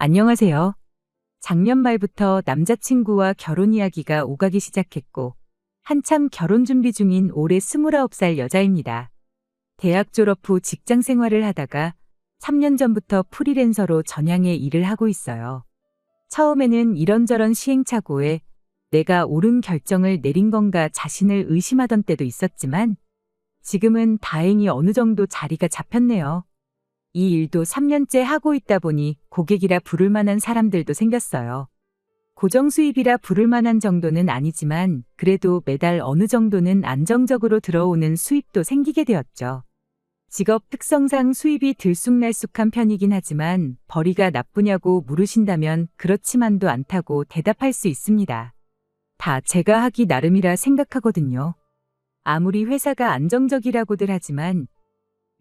안녕하세요. 작년 말부터 남자친구와 결혼 이야기가 오가기 시작했고, 한참 결혼 준비 중인 올해 29살 여자입니다. 대학 졸업 후 직장 생활을 하다가 3년 전부터 프리랜서로 전향해 일을 하고 있어요. 처음에는 이런저런 시행착오에 내가 옳은 결정을 내린 건가 자신을 의심하던 때도 있었지만, 지금은 다행히 어느 정도 자리가 잡혔네요. 이 일도 3년째 하고 있다 보니 고객이라 부를 만한 사람들도 생겼어요. 고정 수입이라 부를 만한 정도는 아니지만 그래도 매달 어느 정도는 안정적으로 들어오는 수입도 생기게 되었죠. 직업 특성상 수입이 들쑥날쑥한 편이긴 하지만 벌이가 나쁘냐고 물으신다면 그렇지만도 않다고 대답할 수 있습니다. 다 제가 하기 나름이라 생각하거든요. 아무리 회사가 안정적이라고들 하지만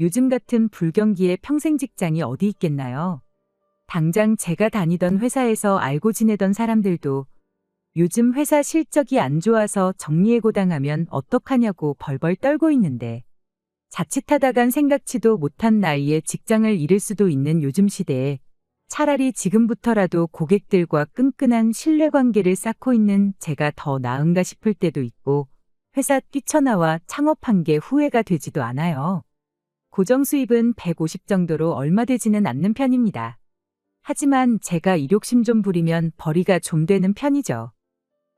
요즘 같은 불경기에 평생 직장이 어디 있겠나요? 당장 제가 다니던 회사에서 알고 지내던 사람들도 요즘 회사 실적이 안 좋아서 정리해고당하면 어떡하냐고 벌벌 떨고 있는데, 자칫하다간 생각지도 못한 나이에 직장을 잃을 수도 있는 요즘 시대에 차라리 지금부터라도 고객들과 끈끈한 신뢰관계를 쌓고 있는 제가 더 나은가 싶을 때도 있고, 회사 뛰쳐나와 창업한 게 후회가 되지도 않아요. 고정 수입은 150 정도로 얼마 되지는 않는 편입니다. 하지만 제가 이욕심 좀 부리면 벌이가 좀 되는 편이죠.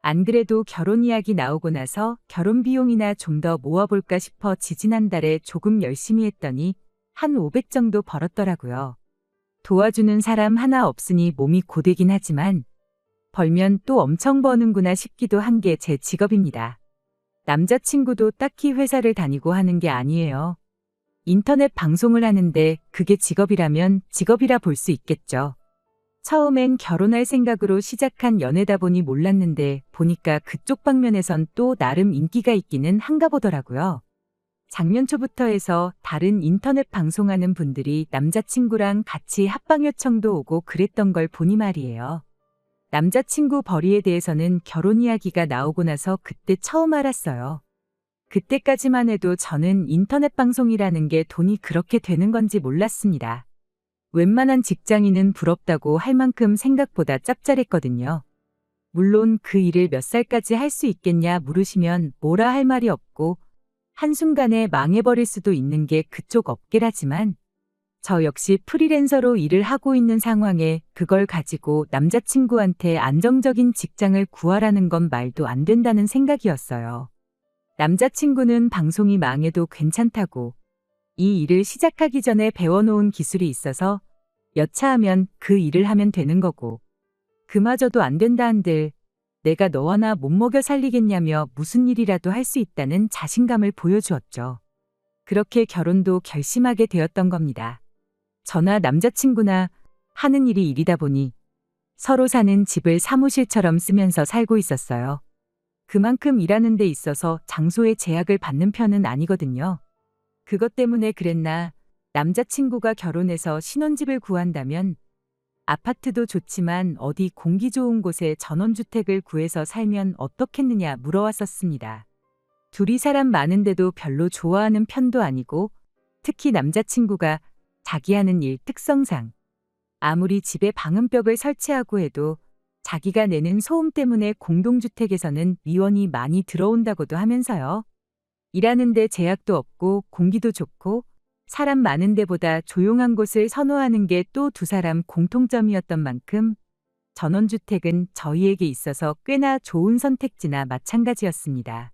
안 그래도 결혼 이야기 나오고 나서 결혼 비용이나 좀 더 모아볼까 싶어 지지난달에 조금 열심히 했더니 한 500 정도 벌었더라고요. 도와주는 사람 하나 없으니 몸이 고되긴 하지만 벌면 또 엄청 버는구나 싶기도 한 게 제 직업입니다. 남자친구도 딱히 회사를 다니고 하는 게 아니에요. 인터넷 방송을 하는데 그게 직업이라면 직업이라 볼 수 있겠죠. 처음엔 결혼할 생각으로 시작한 연애다 보니 몰랐는데 보니까 그쪽 방면에선 또 나름 인기가 있기는 한가 보더라고요. 작년 초부터 해서 다른 인터넷 방송하는 분들이 남자친구랑 같이 합방 요청도 오고 그랬던 걸 보니 말이에요. 남자친구 벌이에 대해서는 결혼 이야기가 나오고 나서 그때 처음 알았어요. 그때까지만 해도 저는 인터넷 방송이라는 게 돈이 그렇게 되는 건지 몰랐습니다. 웬만한 직장인은 부럽다고 할 만큼 생각보다 짭짤했거든요. 물론 그 일을 몇 살까지 할 수 있겠냐 물으시면 뭐라 할 말이 없고 한순간에 망해버릴 수도 있는 게 그쪽 업계라지만 저 역시 프리랜서로 일을 하고 있는 상황에 그걸 가지고 남자친구한테 안정적인 직장을 구하라는 건 말도 안 된다는 생각이었어요. 남자친구는 방송이 망해도 괜찮다고 이 일을 시작하기 전에 배워놓은 기술이 있어서 여차하면 그 일을 하면 되는 거고, 그마저도 안 된다 한들 내가 너와 나 못 먹여 살리겠냐며 무슨 일이라도 할 수 있다는 자신감을 보여주었죠. 그렇게 결혼도 결심하게 되었던 겁니다. 저나 남자친구나 하는 일이 일이다 보니 서로 사는 집을 사무실처럼 쓰면서 살고 있었어요. 그만큼 일하는 데 있어서 장소에 제약을 받는 편은 아니거든요. 그것 때문에 그랬나 남자친구가 결혼해서 신혼집을 구한다면 아파트도 좋지만 어디 공기 좋은 곳에 전원주택을 구해서 살면 어떻겠느냐 물어왔었습니다. 둘이 사람 많은데도 별로 좋아하는 편도 아니고 특히 남자친구가 자기 하는 일 특성상 아무리 집에 방음벽을 설치하고 해도 자기가 내는 소음 때문에 공동주택에서는 미원이 많이 들어온다고도 하면서요. 일하는데 제약도 없고 공기도 좋고 사람 많은 데보다 조용한 곳을 선호하는 게 또 두 사람 공통점이었던 만큼 전원주택은 저희에게 있어서 꽤나 좋은 선택지나 마찬가지였습니다.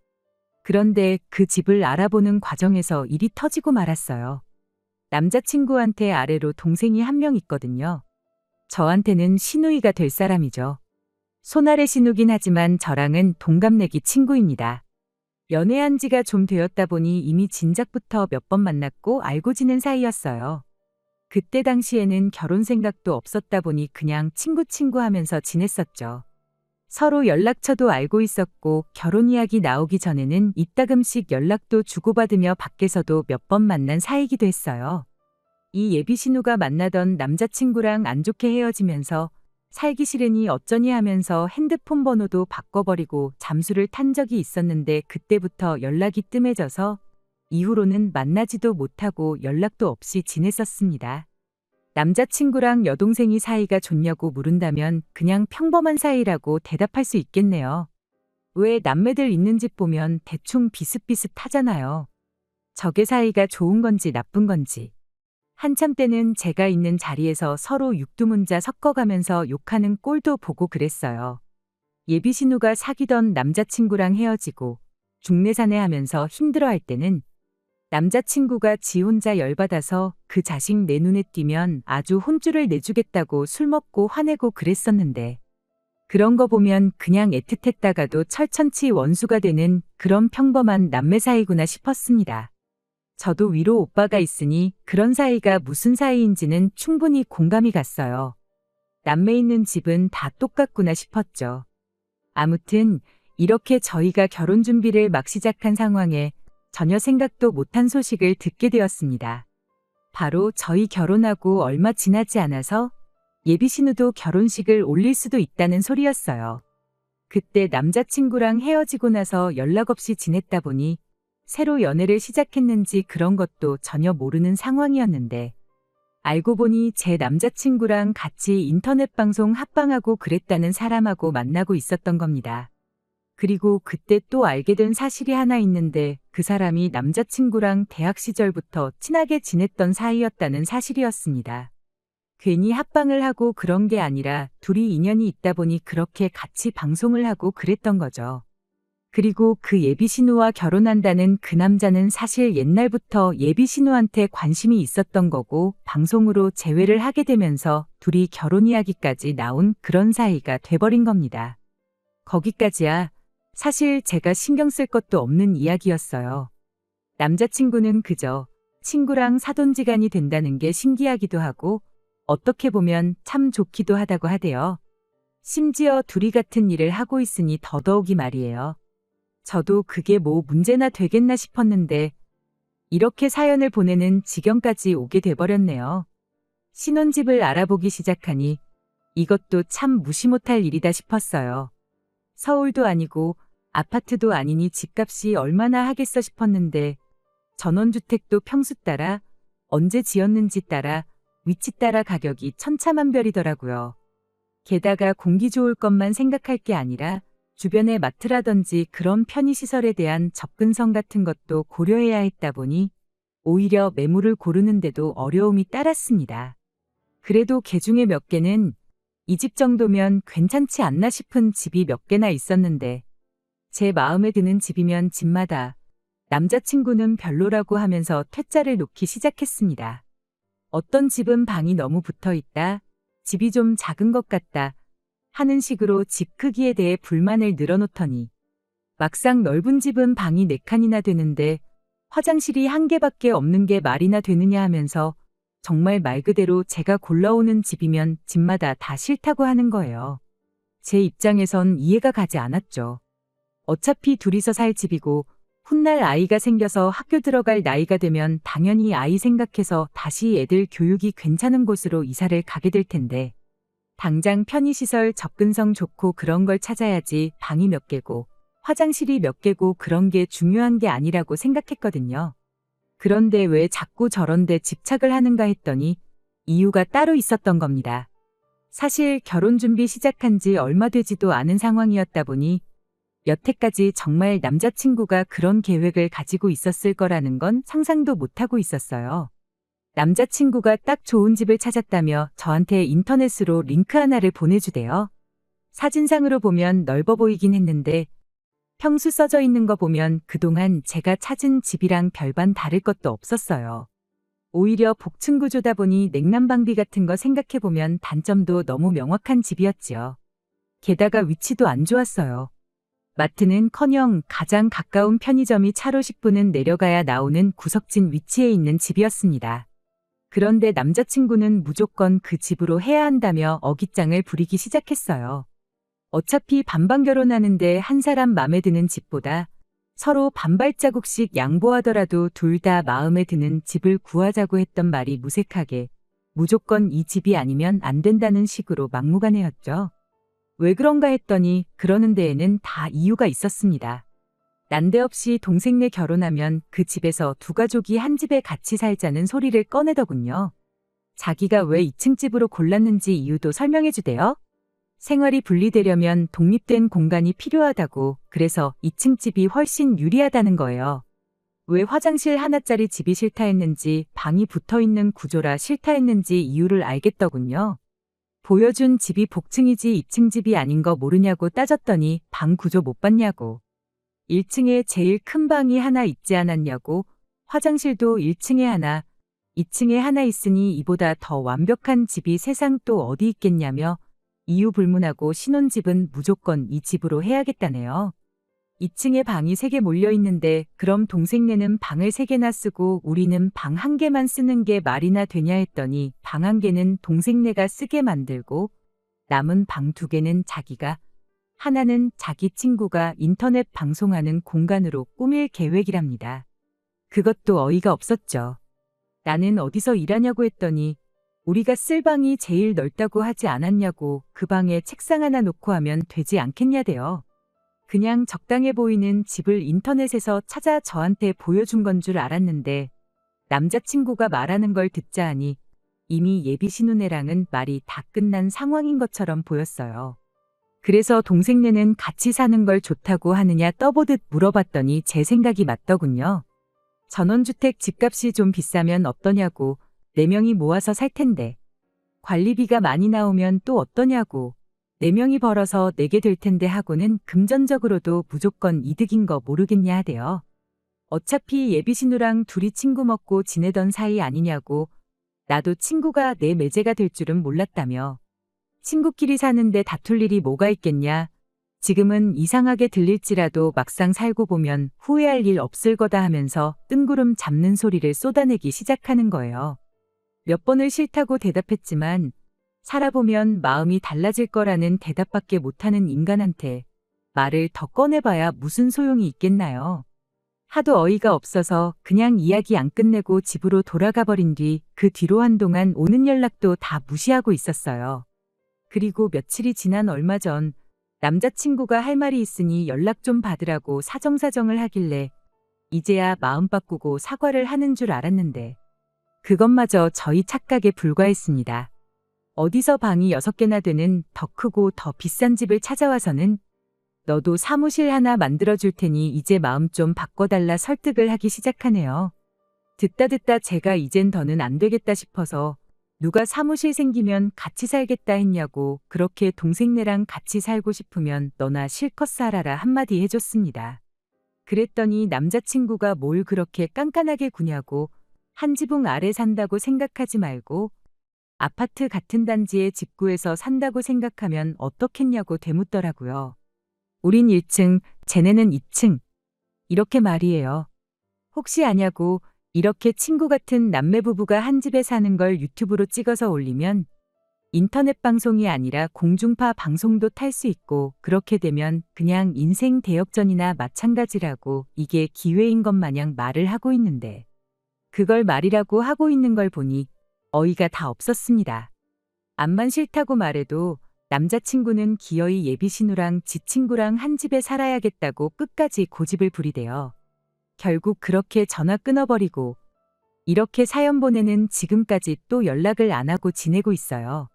그런데 그 집을 알아보는 과정에서 일이 터지고 말았어요. 남자친구한테 아래로 동생이 한 명 있거든요. 저한테는 시누이가 될 사람이죠. 손아래 시누긴 하지만 저랑은 동갑내기 친구입니다. 연애한 지가 좀 되었다 보니 이미 진작부터 몇 번 만났고 알고 지낸 사이였어요. 그때 당시에는 결혼 생각도 없었다 보니 그냥 친구 하면서 지냈었죠. 서로 연락처도 알고 있었고 결혼 이야기 나오기 전에는 이따금씩 연락도 주고받으며 밖에서도 몇 번 만난 사이기도 했어요. 이 예비 신우가 만나던 남자친구랑 안 좋게 헤어지면서 살기 싫으니 어쩌니 하면서 핸드폰 번호도 바꿔버리고 잠수를 탄 적이 있었는데 그때부터 연락이 뜸해져서 이후로는 만나지도 못하고 연락도 없이 지냈었습니다. 남자친구랑 여동생이 사이가 좋냐고 물은다면 그냥 평범한 사이라고 대답할 수 있겠네요. 왜 남매들 있는 집 보면 대충 비슷비슷하잖아요. 저게 사이가 좋은 건지 나쁜 건지. 한참 때는 제가 있는 자리에서 서로 육두문자 섞어가면서 욕하는 꼴도 보고 그랬어요. 예비 신우가 사귀던 남자친구랑 헤어지고 중내사내 하면서 힘들어할 때는 남자친구가 지 혼자 열받아서 그 자식 내 눈에 띄면 아주 혼쭐을 내주겠다고 술 먹고 화내고 그랬었는데 그런 거 보면 그냥 애틋했다가도 철천치 원수가 되는 그런 평범한 남매 사이구나 싶었습니다. 저도 위로 오빠가 있으니 그런 사이가 무슨 사이인지는 충분히 공감이 갔어요. 남매 있는 집은 다 똑같구나 싶었죠. 아무튼 이렇게 저희가 결혼 준비를 막 시작한 상황에 전혀 생각도 못한 소식을 듣게 되었습니다. 바로 저희 결혼하고 얼마 지나지 않아서 예비 신우도 결혼식을 올릴 수도 있다는 소리였어요. 그때 남자친구랑 헤어지고 나서 연락 없이 지냈다 보니 새로 연애를 시작했는지 그런 것도 전혀 모르는 상황이었는데 알고 보니 제 남자친구랑 같이 인터넷 방송 합방하고 그랬다는 사람하고 만나고 있었던 겁니다. 그리고 그때 또 알게 된 사실이 하나 있는데 그 사람이 남자친구랑 대학 시절부터 친하게 지냈던 사이였다는 사실이었습니다. 괜히 합방을 하고 그런 게 아니라 둘이 인연이 있다 보니 그렇게 같이 방송을 하고 그랬던 거죠. 그리고 그 예비 신우와 결혼한다는 그 남자는 사실 옛날부터 예비 신우한테 관심이 있었던 거고 방송으로 재회를 하게 되면서 둘이 결혼 이야기까지 나온 그런 사이가 돼버린 겁니다. 거기까지야 사실 제가 신경 쓸 것도 없는 이야기였어요. 남자친구는 그저 친구랑 사돈지간이 된다는 게 신기하기도 하고 어떻게 보면 참 좋기도 하다고 하대요. 심지어 둘이 같은 일을 하고 있으니 더더욱이 말이에요. 저도 그게 뭐 문제나 되겠나 싶었는데 이렇게 사연을 보내는 지경까지 오게 돼버렸네요. 신혼집을 알아보기 시작하니 이것도 참 무시 못할 일이다 싶었어요. 서울도 아니고 아파트도 아니니 집값이 얼마나 하겠어 싶었는데 전원주택도 평수 따라 언제 지었는지 따라 위치 따라 가격이 천차만별이더라고요. 게다가 공기 좋을 것만 생각할 게 아니라 주변에 마트라든지 그런 편의시설에 대한 접근성 같은 것도 고려해야 했다 보니 오히려 매물을 고르는데도 어려움이 따랐습니다. 그래도 개중에 몇 개는 이 집 정도면 괜찮지 않나 싶은 집이 몇 개나 있었는데 제 마음에 드는 집이면 집마다 남자친구는 별로라고 하면서 퇴짜를 놓기 시작했습니다. 어떤 집은 방이 너무 붙어 있다, 집이 좀 작은 것 같다 하는 식으로 집 크기에 대해 불만을 늘어놓더니 막상 넓은 집은 방이 4칸이나 되는데 화장실이 1개밖에 없는 게 말이나 되느냐 하면서 정말 말 그대로 제가 골라오는 집이면 집마다 다 싫다고 하는 거예요. 제 입장에선 이해가 가지 않았죠. 어차피 둘이서 살 집이고 훗날 아이가 생겨서 학교 들어갈 나이가 되면 당연히 아이 생각해서 다시 애들 교육이 괜찮은 곳으로 이사를 가게 될 텐데 당장 편의시설 접근성 좋고 그런 걸 찾아야지 방이 몇 개고 화장실이 몇 개고 그런 게 중요한 게 아니라고 생각했거든요. 그런데 왜 자꾸 저런 데 집착을 하는가 했더니 이유가 따로 있었던 겁니다. 사실 결혼 준비 시작한 지 얼마 되지도 않은 상황이었다 보니 여태까지 정말 남자친구가 그런 계획을 가지고 있었을 거라는 건 상상도 못하고 있었어요. 남자친구가 딱 좋은 집을 찾았다며 저한테 인터넷으로 링크 하나를 보내주대요. 사진상으로 보면 넓어 보이긴 했는데 평수 써져 있는 거 보면 그동안 제가 찾은 집이랑 별반 다를 것도 없었어요. 오히려 복층 구조다 보니 냉난방비 같은 거 생각해보면 단점도 너무 명확한 집이었지요. 게다가 위치도 안 좋았어요. 마트는커녕 가장 가까운 편의점이 차로 10분은 내려가야 나오는 구석진 위치에 있는 집이었습니다. 그런데 남자친구는 무조건 그 집으로 해야 한다며 어깃장을 부리기 시작했어요. 어차피 반반 결혼하는데 한 사람 마음에 드는 집보다 서로 반발자국씩 양보하더라도 둘 다 마음에 드는 집을 구하자고 했던 말이 무색하게 무조건 이 집이 아니면 안 된다는 식으로 막무가내였죠. 왜 그런가 했더니 그러는 데에는 다 이유가 있었습니다. 난데없이 동생네 결혼하면 그 집에서 두 가족이 한 집에 같이 살자는 소리를 꺼내더군요. 자기가 왜 2층 집으로 골랐는지 이유도 설명해 주대요. 생활이 분리되려면 독립된 공간이 필요하다고, 그래서 2층 집이 훨씬 유리하다는 거예요. 왜 화장실 하나짜리 집이 싫다 했는지, 방이 붙어 있는 구조라 싫다 했는지 이유를 알겠더군요. 보여준 집이 복층이지 2층 집이 아닌 거 모르냐고 따졌더니 방 구조 못 봤냐고. 1층에 제일 큰 방이 하나 있지 않았냐고. 화장실도 1층에 하나, 2층에 하나 있으니 이보다 더 완벽한 집이 세상 또 어디 있겠냐며 이유 불문하고 신혼집은 무조건 이 집으로 해야겠다네요. 2층에 방이 3개 몰려 있는데 그럼 동생네는 방을 3개나 쓰고 우리는 방 1개만 쓰는 게 말이나 되냐 했더니 방 1개는 동생네가 쓰게 만들고 남은 방 2개는 자기가, 하나는 자기 친구가 인터넷 방송하는 공간으로 꾸밀 계획이랍니다. 그것도 어이가 없었죠. 나는 어디서 일하냐고 했더니 우리가 쓸 방이 제일 넓다고 하지 않았냐고. 그 방에 책상 하나 놓고 하면 되지 않겠냐대요. 그냥 적당해 보이는 집을 인터넷에서 찾아 저한테 보여준 건 줄 알았는데 남자친구가 말하는 걸 듣자 하니 이미 예비 신혼애랑은 말이 다 끝난 상황인 것처럼 보였어요. 그래서 동생네는 같이 사는 걸 좋다고 하느냐 떠보듯 물어봤더니 제 생각이 맞더군요. 전원주택 집값이 좀 비싸면 어떠냐고. 4명이 모아서 살 텐데. 관리비가 많이 나오면 또 어떠냐고. 4명이 벌어서 내게 될 텐데 하고는 금전적으로도 무조건 이득인 거 모르겠냐 하대요. 어차피 예비신우랑 둘이 친구 먹고 지내던 사이 아니냐고. 나도 친구가 내 매제가 될 줄은 몰랐다며. 친구끼리 사는데 다툴 일이 뭐가 있겠냐. 지금은 이상하게 들릴지라도 막상 살고 보면 후회할 일 없을 거다 하면서 뜬구름 잡는 소리를 쏟아내기 시작하는 거예요. 몇 번을 싫다고 대답했지만 살아보면 마음이 달라질 거라는 대답밖에 못하는 인간한테 말을 더 꺼내봐야 무슨 소용이 있겠나요. 하도 어이가 없어서 그냥 이야기 안 끝내고 집으로 돌아가 버린 뒤 그 뒤로 한동안 오는 연락도 다 무시하고 있었어요. 그리고 며칠이 지난 얼마 전 남자친구가 할 말이 있으니 연락 좀 받으라고 사정사정을 하길래 이제야 마음 바꾸고 사과를 하는 줄 알았는데 그것마저 저희 착각에 불과했습니다. 어디서 방이 6개나 되는 더 크고 더 비싼 집을 찾아와서는 너도 사무실 하나 만들어줄 테니 이제 마음 좀 바꿔달라 설득을 하기 시작하네요. 듣다 제가 이젠 더는 안 되겠다 싶어서 누가 사무실 생기면 같이 살겠다 했냐고. 그렇게 동생네랑 같이 살고 싶으면 너나 실컷 살아라 한마디 해줬습니다. 그랬더니 남자친구가 뭘 그렇게 깐깐하게 구냐고. 한 지붕 아래 산다고 생각하지 말고 아파트 같은 단지에 집 구해서 산다고 생각하면 어떻겠냐고 되묻더라고요. 우린 1층, 쟤네는 2층. 이렇게 말이에요. 혹시 아냐고. 이렇게 친구 같은 남매 부부가 한 집에 사는 걸 유튜브로 찍어서 올리면 인터넷 방송이 아니라 공중파 방송도 탈 수 있고 그렇게 되면 그냥 인생 대역전이나 마찬가지라고. 이게 기회인 것 마냥 말을 하고 있는데 그걸 말이라고 하고 있는 걸 보니 어이가 다 없었습니다. 암만 싫다고 말해도 남자친구는 기어이 예비신우랑 지 친구랑 한 집에 살아야겠다고 끝까지 고집을 부리대요. 결국 그렇게 전화 끊어버리고 이렇게 사연 보내는 지금까지 또 연락을 안 하고 지내고 있어요.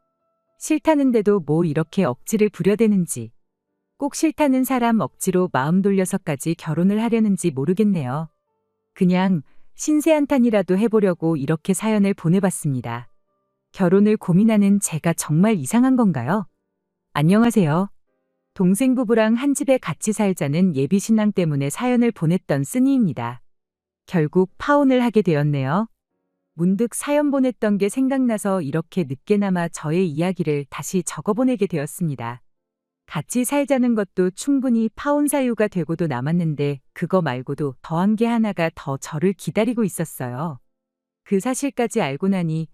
싫다는데도 뭐 이렇게 억지를 부려대는지, 꼭 싫다는 사람 억지로 마음 돌려서까지 결혼을 하려는지 모르겠네요. 그냥 신세한탄이라도 해보려고 이렇게 사연을 보내봤습니다. 결혼을 고민하는 제가 정말 이상한 건가요? 안녕하세요. 동생 부부랑 한 집에 같이 살자는 예비신랑 때문에 사연을 보냈던 쓰니입니다. 결국 파혼을 하게 되었네요. 문득 사연 보냈던 게 생각나서 이렇게 늦게나마 저의 이야기를 다시 적어보내게 되었습니다. 같이 살자는 것도 충분히 파혼 사유가 되고도 남았는데 그거 말고도 더한 게 하나가 더 저를 기다리고 있었어요. 그 사실까지 알고 나니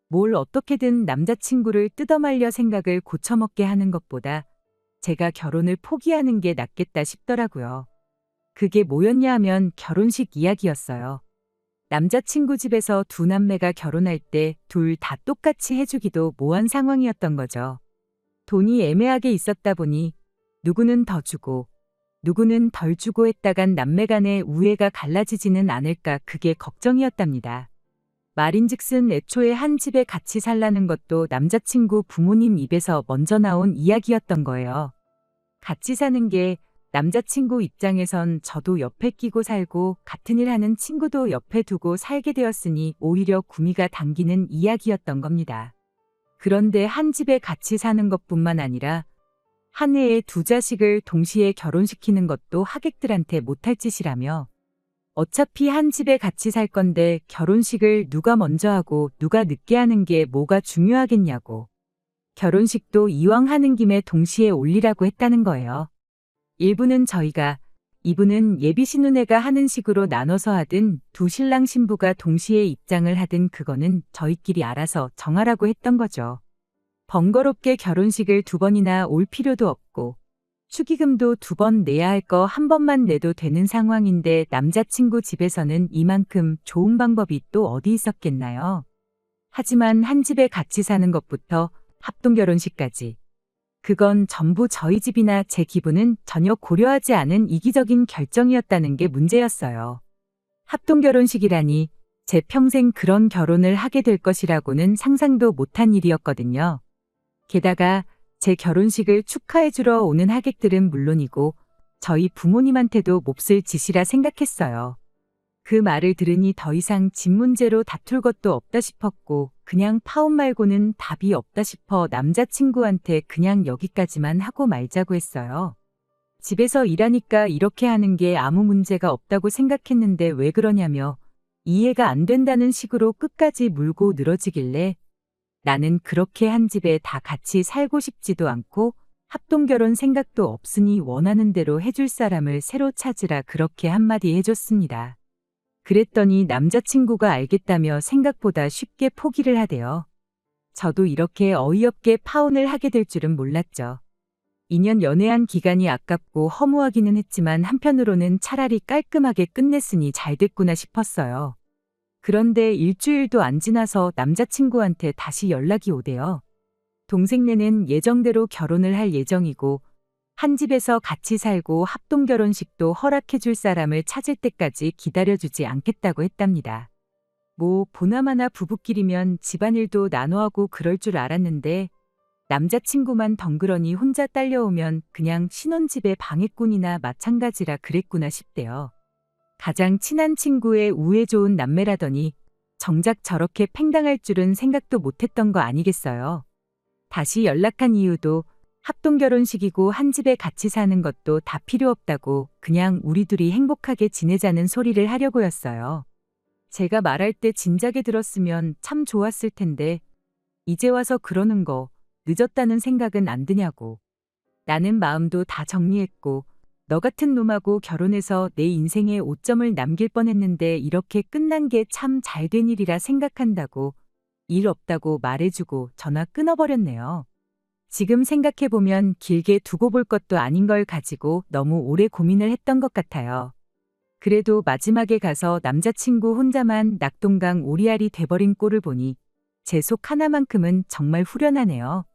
뭘 어떻게든 남자친구를 뜯어말려 생각을 고쳐먹게 하는 것보다 제가 결혼을 포기하는 게 낫겠다 싶더라고요. 그게 뭐였냐 하면 결혼식 이야기였어요. 남자친구 집에서 두 남매가 결혼할 때 둘 다 똑같이 해주기도 모한 상황이었던 거죠. 돈이 애매하게 있었다 보니 누구는 더 주고 누구는 덜 주고 했다간 남매 간의 우애가 갈라지지는 않을까 그게 걱정이었답니다. 말인즉슨 애초에 한 집에 같이 살라는 것도 남자친구 부모님 입에서 먼저 나온 이야기였던 거예요. 같이 사는 게 남자친구 입장에선 저도 옆에 끼고 살고 같은 일 하는 친구도 옆에 두고 살게 되었으니 오히려 구미가 당기는 이야기였던 겁니다. 그런데 한 집에 같이 사는 것뿐만 아니라 한 해에 두 자식을 동시에 결혼시키는 것도 하객들한테 못할 짓이라며 어차피 한 집에 같이 살 건데 결혼식을 누가 먼저 하고 누가 늦게 하는 게 뭐가 중요하겠냐고. 결혼식도 이왕 하는 김에 동시에 올리라고 했다는 거예요. 일부는 저희가, 이부는 예비 신혼회가 하는 식으로 나눠서 하든 두 신랑 신부가 동시에 입장을 하든 그거는 저희끼리 알아서 정하라고 했던 거죠. 번거롭게 결혼식을 두 번이나 올 필요도 없고 축의금도 두 번 내야 할 거 한 번만 내도 되는 상황인데 남자친구 집에서는 이만큼 좋은 방법이 또 어디 있었겠나요? 하지만 한 집에 같이 사는 것부터 합동결혼식까지 그건 전부 저희 집이나 제 기분은 전혀 고려하지 않은 이기적인 결정이었다는 게 문제였어요. 합동결혼식이라니 제 평생 그런 결혼을 하게 될 것이라고는 상상도 못한 일이었거든요. 게다가 제 결혼식을 축하해주러 오는 하객들은 물론이고 저희 부모님한테도 몹쓸 짓이라 생각했어요. 그 말을 들으니 더 이상 집 문제로 다툴 것도 없다 싶었고 그냥 파혼 말고는 답이 없다 싶어 남자친구한테 그냥 여기까지만 하고 말자고 했어요. 집에서 일하니까 이렇게 하는 게 아무 문제가 없다고 생각했는데 왜 그러냐며 이해가 안 된다는 식으로 끝까지 물고 늘어지길래 나는 그렇게 한 집에 다 같이 살고 싶지도 않고 합동결혼 생각도 없으니 원하는 대로 해줄 사람을 새로 찾으라 그렇게 한마디 해줬습니다. 그랬더니 남자친구가 알겠다며 생각보다 쉽게 포기를 하대요. 저도 이렇게 어이없게 파혼을 하게 될 줄은 몰랐죠. 2년 연애한 기간이 아깝고 허무하기는 했지만 한편으로는 차라리 깔끔하게 끝냈으니 잘 됐구나 싶었어요. 그런데 일주일도 안 지나서 남자친구한테 다시 연락이 오대요. 동생네는 예정대로 결혼을 할 예정이고 한 집에서 같이 살고 합동결혼식도 허락해줄 사람을 찾을 때까지 기다려주지 않겠다고 했답니다. 뭐 보나마나 부부끼리면 집안일도 나눠하고 그럴 줄 알았는데 남자친구만 덩그러니 혼자 딸려오면 그냥 신혼집의 방해꾼이나 마찬가지라 그랬구나 싶대요. 가장 친한 친구의 우애 좋은 남매라더니 정작 저렇게 팽당할 줄은 생각도 못했던 거 아니겠어요. 다시 연락한 이유도 합동결혼식이고 한 집에 같이 사는 것도 다 필요 없다고 그냥 우리 둘이 행복하게 지내자는 소리를 하려고였어요. 제가 말할 때 진작에 들었으면 참 좋았을 텐데 이제 와서 그러는 거 늦었다는 생각은 안 드냐고. 나는 마음도 다 정리했고 너 같은 놈하고 결혼해서 내 인생에 오점을 남길 뻔했는데 이렇게 끝난 게 참 잘된 일이라 생각한다고 일 없다고 말해주고 전화 끊어버렸네요. 지금 생각해보면 길게 두고 볼 것도 아닌 걸 가지고 너무 오래 고민을 했던 것 같아요. 그래도 마지막에 가서 남자친구 혼자만 낙동강 오리알이 돼버린 꼴을 보니 제 속 하나만큼은 정말 후련하네요.